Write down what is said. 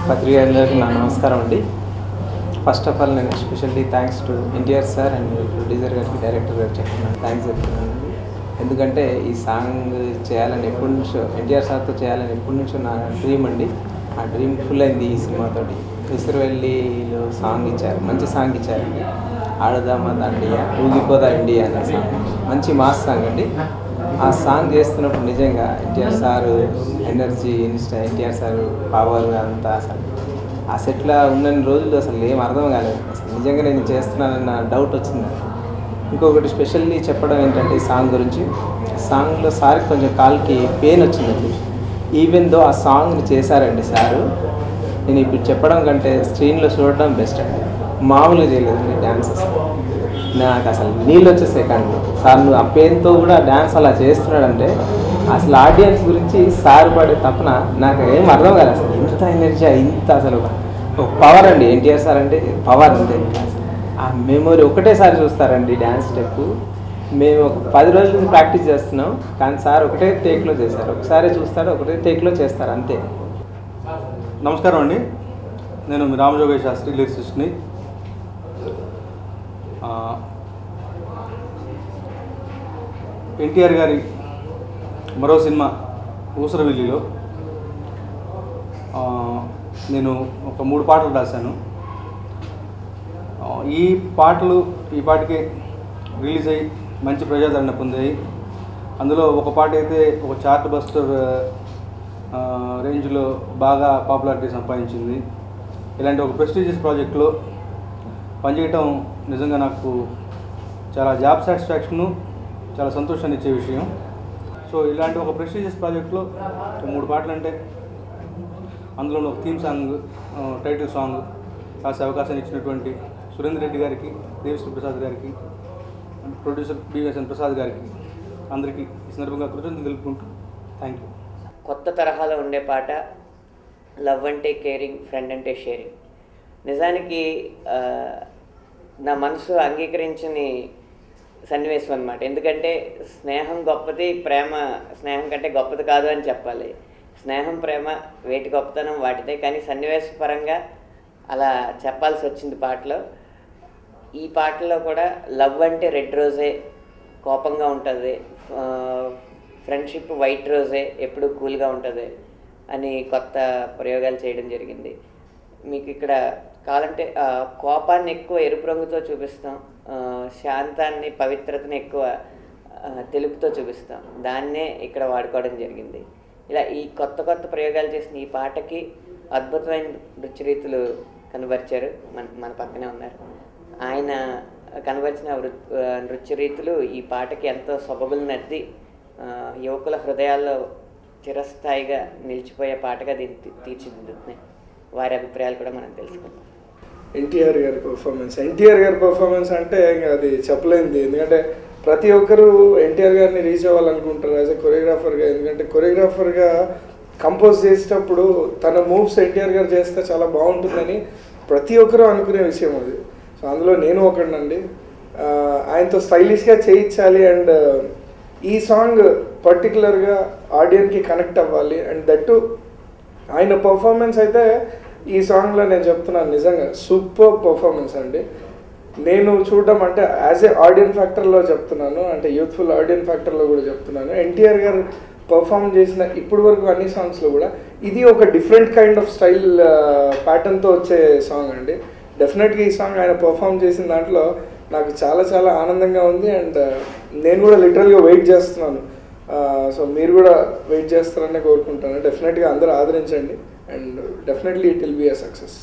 పత్రికలకు నా నమస్కారం అండి. ఫస్ట్ ఆఫ్ ఆల్ నేను especially thanks to NTR sir and producer గారికి, డైరెక్టర్ గారికి చెప్తున్నాను, థ్యాంక్స్ చెప్తున్నానండి. ఎందుకంటే ఈ సాంగ్ చేయాలని ఎప్పటి నుంచో, ఎన్టీఆర్ సార్తో చేయాలని ఎప్పటి నుంచో నా డ్రీమ్ అండి. ఆ డ్రీమ్ ఫుల్ అయింది ఈ సినిమాతోటి. విసిరివెల్లిలో సాంగ్ ఇచ్చారు, మంచి సాంగ్ ఇచ్చారండి. ఆడదామా దండియా ఊగిపోదా ఇండియా అనే సాంగ్ మంచి మాస్ సాంగ్ అండి. ఆ సాంగ్ చేస్తున్నప్పుడు నిజంగా NTR sir energy, NTR sir power అంతా అసలు ఆ సెట్లో ఉన్న రోజులు అసలు ఏం అర్థం కాలేదు. అసలు నిజంగా నేను చేస్తున్నానన్న డౌట్ వచ్చింది. ఇంకొకటి స్పెషల్లీ చెప్పడం ఏంటంటే ఈ సాంగ్ గురించి, సాంగ్లో సార్కి కొంచెం కాల్కి పెయిన్ వచ్చిందండి. ఈవెన్ దో ఆ సాంగ్ని చేశారండి సారు. నేను ఇప్పుడు చెప్పడం కంటే స్క్రీన్లో చూడడం బెస్ట్ అండి. మామూలుగా చేయలేదండి డ్యాన్స్. నాకు అసలు నీళ్ళు వచ్చేసాయి కంట్లో. సార్ నువ్వు ఆ పెయిన్తో కూడా డ్యాన్స్ అలా చేస్తున్నాడంటే అసలు ఆడియన్స్ గురించి సార్ పడే తప్పన నాకు ఏం అర్థం కాదు. అసలు ఇంత ఎనర్జీ, ఇంత అసలు పవర్ అండి. ఎన్టీఆర్ సార్ అంటే పవర్ అంతే. ఆ మెమొరీ ఒకటేసారి చూస్తారండి డ్యాన్స్ స్టెప్. మేము ఒక 10 రోజుల నుంచి ప్రాక్టీస్ చేస్తున్నాం, కానీ సార్ ఒకటే టేక్లో చేశారు. ఒకసారి చూస్తారు, ఒకటే టేక్లో చేస్తారు అంతే. నమస్కారం అండి, నేను మీ రామజోగయ్య శాస్త్రి, లిరిసిస్ట్ని. ఎన్టీఆర్ గారి మరో సినిమా ఊసరవెల్లిలో నేను ఒక 3 పాటలు రాశాను. ఈ పాటలు ఈ పాటికి రిలీజ్ అయ్యి మంచి ప్రజాదరణ పొందాయి. అందులో ఒక పాట అయితే ఒక చార్ట్ బస్టర్ రేంజ్లో బాగా పాపులారిటీ సంపాదించింది. ఇలాంటి ఒక ప్రెస్టీజియస్ ప్రాజెక్ట్లో పనిచేయటం నిజంగా నాకు చాలా జాబ్ సాటిస్ఫాక్షను, చాలా సంతోషాన్ని ఇచ్చే విషయం. సో ఇలాంటి ఒక ప్రెస్టీజియస్ ప్రాజెక్ట్లో 3 పాటలు అంటే అందులో ఒక థీమ్ సాంగ్, టైటిల్ సాంగ్ రాసే అవకాశాన్ని ఇచ్చినటువంటి సురేందర్ రెడ్డి గారికి, దేవిశ్రీ ప్రసాద్ గారికి, ప్రొడ్యూసర్ బిఎస్ఎన్ ప్రసాద్ గారికి, అందరికీ ఈ సందర్భంగా కృతజ్ఞతలు తెలుపుకుంటూ థ్యాంక్ యూ. కొత్త తరహాలో ఉండే పాట లవ్ అంటే కేరింగ్, ఫ్రెండ్ అంటే షేరింగ్. నిజానికి నా మనసు అంగీకరించని సన్నివేశం అన్నమాట. ఎందుకంటే స్నేహం గొప్పది, ప్రేమ స్నేహం కంటే గొప్పది కాదు అని చెప్పాలి. స్నేహం, ప్రేమ వేటి గొప్పతనం వాటిదే, కానీ సన్నివేశపరంగా అలా చెప్పాల్సి వచ్చింది పాటలో. ఈ పాటలో కూడా లవ్ అంటే రెడ్ రోజే, కోపంగా ఉంటుంది, ఫ్రెండ్షిప్ వైట్ రోజే, ఎప్పుడు కూల్గా ఉంటుంది అని కొత్త ప్రయోగాలు చేయడం జరిగింది. మీకు ఇక్కడ కావాలంటే కోపాన్ని ఎక్కువ ఎరుపు రంగుతో చూపిస్తాం, శాంతాన్ని, పవిత్రతని ఎక్కువ తెలుపుతో చూపిస్తాం. దాన్నే ఇక్కడ వాడుకోవడం జరిగింది. ఇలా ఈ కొత్త కొత్త ప్రయోగాలు చేసిన ఈ పాటకి అద్భుతమైన నృత్యరీతులు కనబరిచారు. మన పక్కనే ఉన్నారు. ఆయన కనబరిచిన నృత్యరీతులు ఈ పాటకి ఎంతో సొబగులనద్ది యువకుల హృదయాల్లో చిరస్థాయిగా నిలిచిపోయే పాటగా దీన్ని తీర్చిదిద్దుతున్నాయి. వారి అభిప్రాయాలు కూడా మనం తెలుసుకుందాం. ఎన్టీఆర్ గారి పర్ఫార్మెన్స్ అంటే ఇంకా అది చెప్పలేనిది. ఎందుకంటే ప్రతి ఒక్కరూ ఎన్టీఆర్ గారిని రీచ్ అవ్వాలనుకుంటారు యాజ్ ఎ కొరియోగ్రాఫర్గా. ఎందుకంటే కొరియోగ్రాఫర్గా కంపోజ్ చేసేటప్పుడు తన మూవ్స్ ఎన్టీఆర్ గారు చేస్తే చాలా బాగుంటుందని ప్రతి ఒక్కరూ అనుకునే విషయం అది. సో అందులో నేను ఒకడినండి. ఆయనతో స్టైలిష్గా చేయించాలి అండ్ ఈ సాంగ్ పర్టికులర్గా ఆడియన్కి కనెక్ట్ అవ్వాలి. అండ్ దట్టు ఆయన పర్ఫార్మెన్స్ అయితే ఈ సాంగ్లో నేను చెప్తున్నాను నిజంగా సూపర్ పర్ఫార్మెన్స్ అండి. నేను చూడడం అంటే యాజ్ ఏ ఆడియన్ ఫ్యాక్టర్లో చెప్తున్నాను, అంటే యూత్ఫుల్ ఆడియన్ ఫ్యాక్టర్లో కూడా చెప్తున్నాను. ఎన్టీఆర్ గారు పర్ఫామ్ చేసిన ఇప్పటి వరకు అన్ని సాంగ్స్లో కూడా ఇది ఒక డిఫరెంట్ కైండ్ ఆఫ్ స్టైల్ ప్యాటర్న్తో వచ్చే సాంగ్ అండి. డెఫినెట్గా ఈ సాంగ్ ఆయన పర్ఫామ్ చేసిన దాంట్లో నాకు చాలా చాలా ఆనందంగా ఉంది. అండ్ నేను కూడా లిటరల్గా వెయిట్ చేస్తున్నాను. సో మీరు కూడా వెయిట్ చేస్తారనే కోరుకుంటాను. డెఫినెట్గా అందరూ ఆదరించండి and definitely it will be a success.